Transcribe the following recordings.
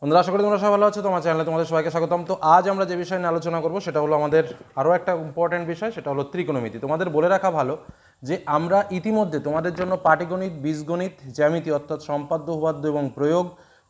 বন্ধুরা, আশা করি তোমরা সবাই ভালো আছো। তোমার চ্যানেলে তোমাদের সবাইকে স্বাগতম। তো আজ আমরা যে বিষয় নিয়ে আলোচনা করব সেটা হলো আমাদের আরও একটা ইম্পর্টেন্ট বিষয়, সেটা হলো ত্রিকোণমিতি। তোমাদের বলে রাখা ভালো যে আমরা ইতিমধ্যে তোমাদের জন্য পাটিগণিত, বীজগণিত, জ্যামিতি অর্থাৎ সম্পাদ্য, উপপাদ্য এবং প্রয়োগ,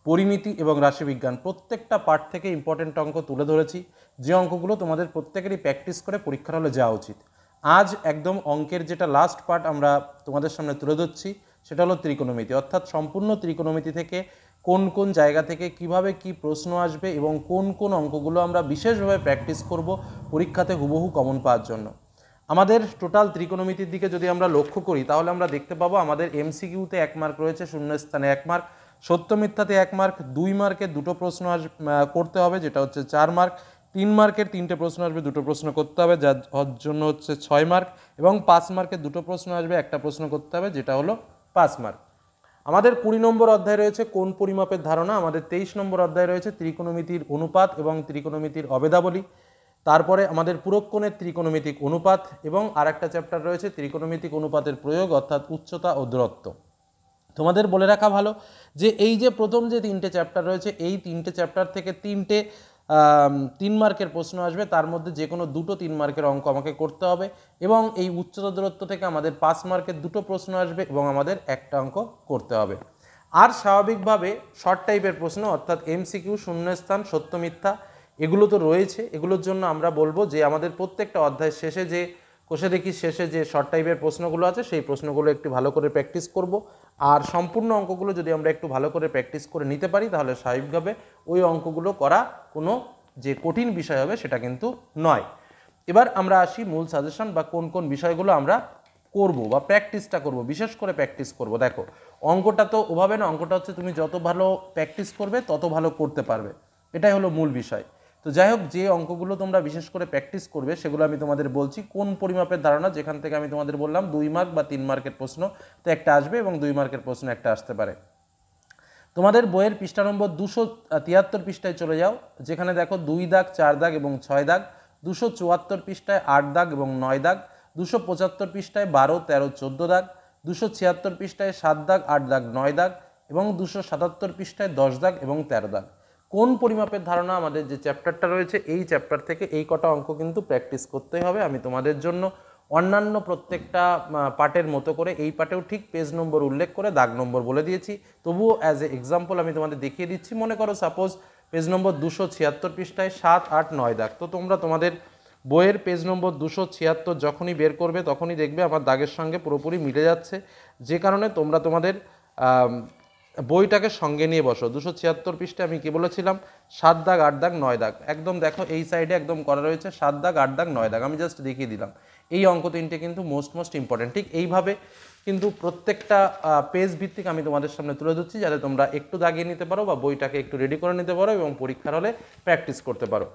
পরিমিতি এবং রাশিবিজ্ঞান প্রত্যেকটা পার্ট থেকে ইম্পর্টেন্ট অঙ্ক তুলে ধরেছি, যে অঙ্কগুলো তোমাদের প্রত্যেকেরই প্র্যাকটিস করে পরীক্ষার হলে যাওয়া উচিত। আজ একদম অঙ্কের যেটা লাস্ট পার্ট আমরা তোমাদের সামনে তুলে ধরছি সেটা হলো ত্রিকোণমিতি, অর্থাৎ সম্পূর্ণ ত্রিকোণমিতি থেকে কোন কোন জায়গা থেকে কিভাবে কি প্রশ্ন আসবে এবং কোন কোন অঙ্কগুলো আমরা বিশেষভাবে প্র্যাকটিস করব পরীক্ষাতে হুবহু কমন পাওয়ার জন্য। আমাদের টোটাল ত্রিকোণমিতির দিকে যদি আমরা লক্ষ্য করি তাহলে আমরা দেখতে পাবো আমাদের এমসিকিউতে 1 মার্ক রয়েছে, শূন্যস্থানে 1 মার্ক, সত্য মিথ্যাতে 1 মার্ক, 2 মার্কের দুটো প্রশ্ন করতে হবে যেটা হচ্ছে 4 মার্ক, 3 মার্কের 3টে প্রশ্ন আসবে, দুটো প্রশ্ন করতে হবে যার জন্য হচ্ছে 6 মার্ক, এবং 5 মার্কের দুটো প্রশ্ন আসবে, একটা প্রশ্ন করতে হবে যেটা হলো 5 মার্ক। আমাদের 20 নম্বর অধ্যায় রয়েছে কোন পরিমাপের ধারণা, আমাদের 23 নম্বর অধ্যায় রয়েছে ত্রিকোণমিতির অনুপাত এবং ত্রিকোণমিতির অবেদাবলী, তারপরে আমাদের পুরোক্ষণের ত্রিকোণমিতিক অনুপাত, এবং আরেকটা চ্যাপ্টার রয়েছে ত্রিকোণমিতিক অনুপাতের প্রয়োগ অর্থাৎ উচ্চতা ও দূরত্ব। তোমাদের বলে রাখা ভালো যে এই যে প্রথম যে 3টে চ্যাপ্টার রয়েছে এই 3টে চ্যাপ্টার থেকে 3টে 3 মার্কের প্রশ্ন আসবে, তার মধ্যে যে কোনো দুটো 3 মার্কের অঙ্ক আমাকে করতে হবে, এবং এই উচ্চতা দূরত্ব থেকে আমাদের 5 মার্কের দুটো প্রশ্ন আসবে এবং আমাদের একটা অঙ্ক করতে হবে। আর স্বাভাবিকভাবে শর্ট টাইপের প্রশ্ন অর্থাৎ এমসিকিউ, শূন্যস্থান, সত্য মিথ্যা এগুলো তো রয়েছে। এগুলোর জন্য আমরা বলবো যে আমাদের প্রত্যেকটা অধ্যায়ের শেষে যে কোষে দেখি শেষে যে শর্ট টাইপের প্রশ্নগুলো আছে সেই প্রশ্নগুলো একটু ভালো করে প্র্যাকটিস করব, আর সম্পূর্ণ অঙ্কগুলো যদি আমরা একটু ভালো করে প্র্যাকটিস করে নিতে পারি তাহলে স্বাভাবিকভাবে ওই অঙ্কগুলো করা কোনো যে কঠিন বিষয় হবে সেটা কিন্তু নয়। এবার আমরা আসি মূল সাজেশন বা কোন কোন বিষয়গুলো আমরা করব বা প্র্যাকটিসটা করব, বিশেষ করে প্র্যাকটিস করব। দেখো, অঙ্কটা তো ওভাবে না, অঙ্কটা হচ্ছে তুমি যত ভালো প্র্যাকটিস করবে তত ভালো করতে পারবে, এটাই হলো মূল বিষয়। তো যাই হোক, যে অঙ্কগুলো তোমরা বিশেষ করে প্র্যাকটিস করবে সেগুলো আমি তোমাদের বলছি। কোন পরিমাপের ধারণা, যেখান থেকে আমি তোমাদের বললাম 2 মার্ক বা 3 মার্কের প্রশ্ন তো একটা আসবে এবং 2 মার্কের প্রশ্ন একটা আসতে পারে। তোমাদের বইয়ের পৃষ্ঠা নম্বর 273 পৃষ্ঠায় চলে যাও, যেখানে দেখো 2 দাগ, 4 দাগ এবং 6 দাগ, 274 পৃষ্ঠায় 8 দাগ এবং 9 দাগ, 275 পৃষ্ঠায় 12, 13, 14 দাগ, 276 পৃষ্ঠায় 7 দাগ, 8 দাগ, 9 দাগ এবং 277 পৃষ্ঠায় 10 দাগ এবং 13 দাগ। কোন পরিমাপের ধারণা, আমাদের যে চ্যাপ্টারটা রয়েছে এই চ্যাপ্টার থেকে এই কটা অঙ্ক কিন্তু প্র্যাকটিস করতেই হবে। আমি তোমাদের জন্য অন্যান্য প্রত্যেকটা পার্টের মতো করে এই পার্টেও ঠিক পেজ নম্বর উল্লেখ করে দাগ নম্বর বলে দিয়েছি, তবুও অ্যাজ এ এক্সাম্পল আমি তোমাদের দেখিয়ে দিচ্ছি। মনে করো সাপোজ পেজ নম্বর 276 পৃষ্ঠায় 7, 8, 9 দাগ, তো তোমরা তোমাদের বইয়ের পেজ নম্বর 276 যখনই বের করবে তখনই দেখবে আমার দাগের সঙ্গে পুরোপুরি মিলে যাচ্ছে, যে কারণে তোমরা তোমাদের বইটাকে সঙ্গে নিয়ে বসো। 276 পৃষ্ঠায় আমি কি বলেছিলাম, 7 দাগ, 8 দাগ, 9 দাগ, একদম দেখো এই সাইডে একদম করা রয়েছে 7 দাগ, 8 দাগ, 9 দাগ, আমি জাস্ট দেখিয়ে দিলাম। এই অঙ্ক 3টে কিন্তু মোস্ট ইম্পর্টেন্ট। ঠিক এইভাবে কিন্তু প্রত্যেকটা পেজ ভিত্তিক আমি তোমাদের সামনে তুলে ধরছি, যাতে তোমরা একটু দাগিয়ে নিতে পারো বা বইটাকে একটু রেডি করে নিতে পারো এবং পরীক্ষার হলে প্র্যাকটিস করতে পারো।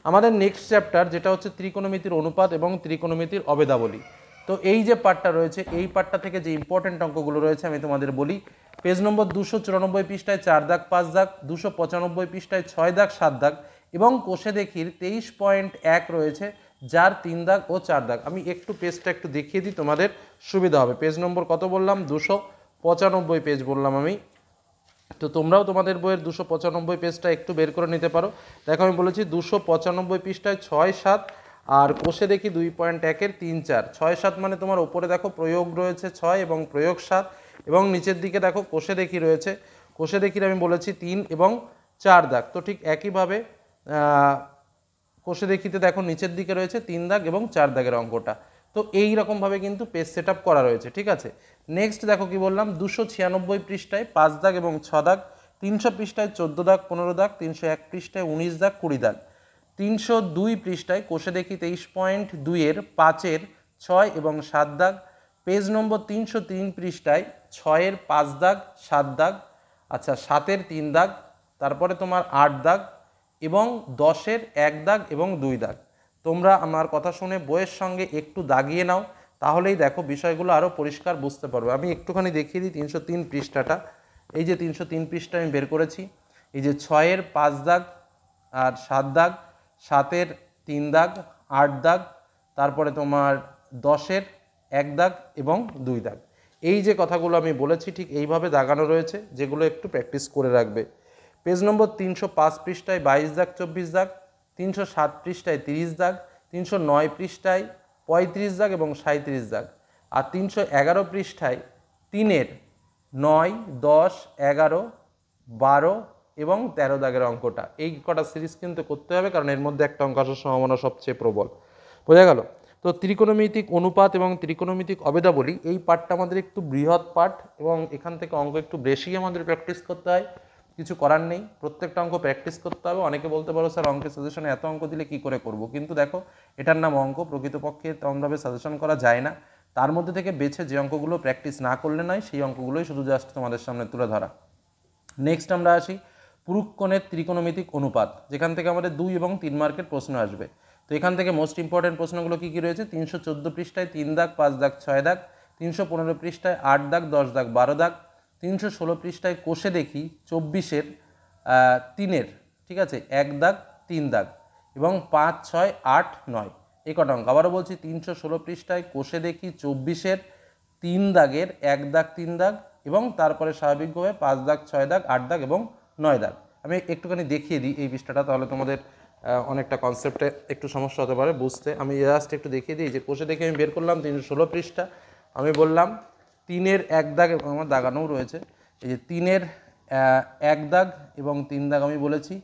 আমাদের নেক্সট চ্যাপ্টার যেটা হচ্ছে ত্রিকোণমিতির অনুপাত এবং ত্রিকোণমিতির অবেদাবলী। তো এই যে পার্টটা রয়েছে এই পার্টটা থেকে যে ইম্পর্টেন্ট অঙ্কগুলো রয়েছে আমি তোমাদের বলি। পেজ নম্বর 294 পৃষ্ঠায় 4 দাগ, 5 দাগ, 295 পৃষ্ঠায় 6 দাগ, 7 দাগ এবং কোষে দেখির 23.1 রয়েছে যার 3 দাগ ও 4 দাগ। আমি একটু পেজটা একটু দেখিয়ে দিই, তোমাদের সুবিধা হবে। পেজ নম্বর কত বললাম, 295 পেজ বললাম আমি। তো তোমরাও তোমাদের বইয়ের 295 পেজটা একটু বের করে নিতে পারো। দেখো আমি বলেছি 295 পৃষ্ঠায় 6, 7 আর কোষে দেখি 2.1-এর 3, 4, 6, 7 মানে তোমার ওপরে দেখো প্রয়োগ রয়েছে 6 এবং প্রয়োগ 7, এবং নিচের দিকে দেখো কোষে দেখি রয়েছে, কোষে দেখির আমি বলেছি 3 এবং 4 দাগ। তো ঠিক একইভাবে কোষে দেখিতে দেখো নিচের দিকে রয়েছে 3 দাগ এবং 4 দাগের অঙ্কটা। তো এই রকমভাবে কিন্তু পেজ সেট আপ করা রয়েছে, ঠিক আছে। নেক্সট দেখো কি বললাম, 296 পৃষ্ঠায় 5 দাগ এবং 6 দাগ, 300 পৃষ্ঠায় 14 দাগ, 15 দাগ, 301 পৃষ্ঠায় 19 দাগ, 20 দাগ, 302 পৃষ্ঠায় কোষে দেখি 23.2-এর 5-এর 6 এবং 7 দাগ, পেজ নম্বর 303 পৃষ্ঠায় 6-এর 5 দাগ, 7 দাগ, আচ্ছা 7-এর 3 দাগ, তারপরে তোমার 8 দাগ এবং 10-এর 1 দাগ এবং 2 দাগ। তোমরা আমার কথা শুনে বইয়ের সঙ্গে একটু দাগিয়ে নাও, তাহলেই দেখো বিষয়গুলো আরও পরিষ্কার বুঝতে পারবে। আমি একটুখানি দেখিয়ে দিই 303 পৃষ্ঠাটা। এই যে 303 পৃষ্ঠা আমি বের করেছি, এই যে 6-এর 5 দাগ আর 7 দাগ, 7-এর 3 দাগ, 8 দাগ, তারপরে তোমার 10-এর 1 দাগ এবং 2 দাগ। এই যে কথাগুলো আমি বলেছি ঠিক এইভাবে দাগানো রয়েছে, যেগুলো একটু প্র্যাকটিস করে রাখবে। পেজ নম্বর 305 পৃষ্ঠায় 22 দাগ 24 দাগ, 307 পৃষ্ঠায় 30 দাগ, 309 পৃষ্ঠায় 35 দাগ এবং 37 দাগ, আর 311 পৃষ্ঠায় 3-এর 9, 10, 11, 12 এবং 13 দাগের অঙ্কটা। এই কটা সিরিজ কিন্তু করতে হবে, কারণ এর মধ্যে একটা অঙ্ক আসার সম্ভাবনা সবচেয়ে প্রবল। বোঝা গেল? তো ত্রিকোণমিতিক অনুপাত এবং ত্রিকোণমিতিক অবেদাবলী এই পার্টটা আমাদের একটু বৃহৎ পাঠ, এবং এখান থেকে অঙ্ক একটু বেশি আমাদের প্র্যাকটিস করতে হয়। কিছু করার নেই, প্রত্যেকটা অঙ্ক প্র্যাকটিস করতে হবে। অনেকে বলতে পারো স্যার অঙ্কের সাজেশনে এত অঙ্ক দিলে কি করে করব, কিন্তু দেখো এটার নাম অঙ্ক, প্রকৃতপক্ষে তেমনভাবে সাজেশন করা যায় না। তার মধ্যে থেকে বেছে যে অঙ্কগুলো প্র্যাকটিস না করলে নয়, সেই অঙ্কগুলোই শুধু জাস্ট তোমাদের সামনে তুলে ধরা। নেক্সট আমরা আসি পুরুষকোণের ত্রিকোণমিতিক অনুপাত, যেখান থেকে আমাদের 2 এবং 3 মার্কের প্রশ্ন আসবে। তো এখান থেকে মোস্ট ইম্পর্টেন্ট প্রশ্নগুলো কী কী রয়েছে? 314 পৃষ্ঠায় 3 দাগ 5 দাগ 6 দাগ, 315 পৃষ্ঠায় 8 দাগ 10 দাগ 12 দাগ, 316 পৃষ্ঠায় কোষে দেখি 24-এর 3-এর, ঠিক আছে, 1 দাগ 3 দাগ এবং 5, 6, 8, 9 এই কটা অঙ্ক। আবারও বলছি, 316 পৃষ্ঠায় কোষে দেখি 24-এর 3 দাগের 1 দাগ 3 দাগ এবং তারপরে স্বাভাবিকভাবে 5 দাগ 6 দাগ 8 দাগ এবং 9 দাগ। আমি একটুখানি দেখিয়ে দিই এই পৃষ্ঠাটা, তাহলে তোমাদের অনেকটা কনসেপ্টে একটু সমস্যা হতে পারে বুঝতে। আমি জাস্ট একটু দেখিয়ে দিই যে কোষে দেখে আমি বের করলাম 316 পৃষ্ঠা। আমি বললাম 3-এর 1 দাগ, আমার দাগানোও রয়েছে, এই যে 3-এর 1 দাগ এবং 3 দাগ আমি বলেছি।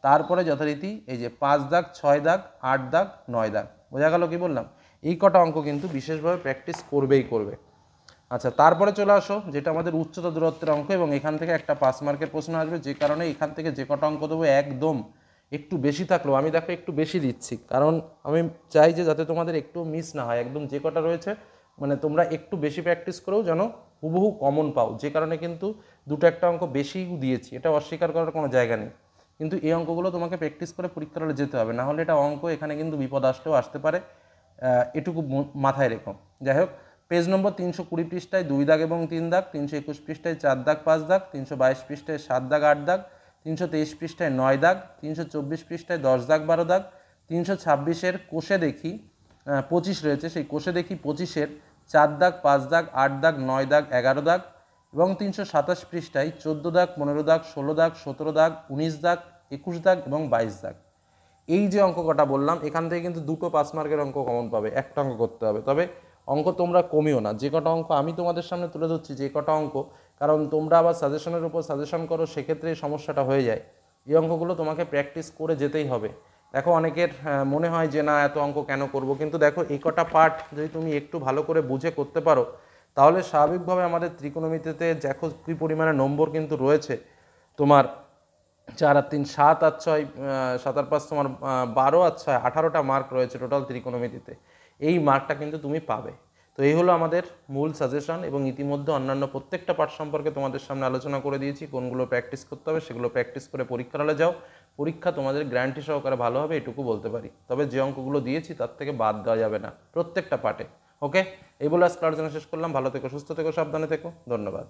তারপরে যথারীতি এই যে 5 দাগ 6 দাগ 8 দাগ 9 দাগ। বোঝা গেল কি বললাম? এই কটা অঙ্ক কিন্তু বিশেষভাবে প্র্যাকটিস করবেই করবে। আচ্ছা, তারপরে চলে আসো যেটা আমাদের উচ্চতা দূরত্বের অঙ্ক, এবং এখান থেকে একটা 5 মার্কের প্রশ্ন আসবে, যে কারণে এখান থেকে যে কটা অঙ্ক দেবো একদম একটু বেশি থাকলেও আমি দেখো একটু বেশি দিচ্ছি, কারণ আমি চাই যে যাতে তোমাদের একটু মিস না হয়। একদম যে কটা রয়েছে মানে তোমরা একটু বেশি প্র্যাকটিস করেও যেন হুবহু কমন পাও, যে কারণে কিন্তু দুটো একটা অঙ্ক বেশিও দিয়েছি, এটা অস্বীকার করার কোনো জায়গা নেই। কিন্তু এই অঙ্কগুলো তোমাকে প্র্যাকটিস করে পরীক্ষার হলে যেতে হবে, না হলে এটা অঙ্ক, এখানে কিন্তু বিপদ আসলেও আসতে পারে, এটুকু মাথায় রেখো। যাই হোক, পেজ নম্বর 320 পৃষ্ঠায় 2 দাগ এবং 3 দাগ, 321 পৃষ্ঠায় 4 দাগ 5 দাগ, 322 পৃষ্ঠায় 7 দাগ 8 দাগ, 323 পৃষ্ঠায় 9 দাগ, 324 পৃষ্ঠায় 10 দাগ 12 দাগ, 326-এর কোষে দেখি 25 রয়েছে, সেই কোষে দেখি 25-এর 4 দাগ 5 দাগ 8 দাগ 9 দাগ 11 দাগ এবং 327 পৃষ্ঠায় 14 দাগ 15 দাগ 16 দাগ 17 দাগ 19 দাগ 21 দাগ এবং 22 দাগ। এই যে অঙ্ক কটা বললাম, এখান থেকে কিন্তু দুটো 5 মার্কের অঙ্ক কমন পাবে, একটা অঙ্ক করতে হবে। তবে অঙ্ক তোমরা কমিও না, যে কটা অঙ্ক আমি তোমাদের সামনে তুলে ধরছি, যে কটা অঙ্ক, কারণ তোমরা আবার সাজেশনের উপর সাজেশন করো, সেক্ষেত্রে এই সমস্যাটা হয়ে যায়। এই অঙ্কগুলো তোমাকে প্র্যাকটিস করে যেতেই হবে। দেখো অনেকের মনে হয় যে না এত অঙ্ক কেন করব, কিন্তু দেখো এই কটা পার্ট যদি তুমি একটু ভালো করে বুঝে করতে পারো, তাহলে স্বাভাবিকভাবে আমাদের ত্রিকোণমিতিতে দেখো কী পরিমাণে নম্বর কিন্তু রয়েছে। তোমার 4 আর 3 7 আর 6 7 আর 5 তোমার 12 আর 6 18টা মার্ক রয়েছে টোটাল ত্রিকোণমিতিতে। এই মার্কটা কিন্তু তুমি পাবে। তো এই হলো আমাদের মূল সাজেশন, এবং ইতিমধ্যে অন্যান্য প্রত্যেকটা পাঠ সম্পর্কে তোমাদের সামনে আলোচনা করে দিয়েছি, কোনগুলো প্র্যাকটিস করতে হবে সেগুলো প্র্যাকটিস করে পরীক্ষার হলে যাও, পরীক্ষা তোমাদের গ্যারান্টি সহকারে ভালো হবে, এটুকু বলতে পারি। তবে যে অঙ্কগুলো দিয়েছি তার থেকে বাদ দেওয়া যাবে না প্রত্যেকটা পাঠে। ওকে, এই বলে আজকে আলোচনা শেষ করলাম। ভালো থেকো, সুস্থ থেকো, সাবধানে থেকো, ধন্যবাদ।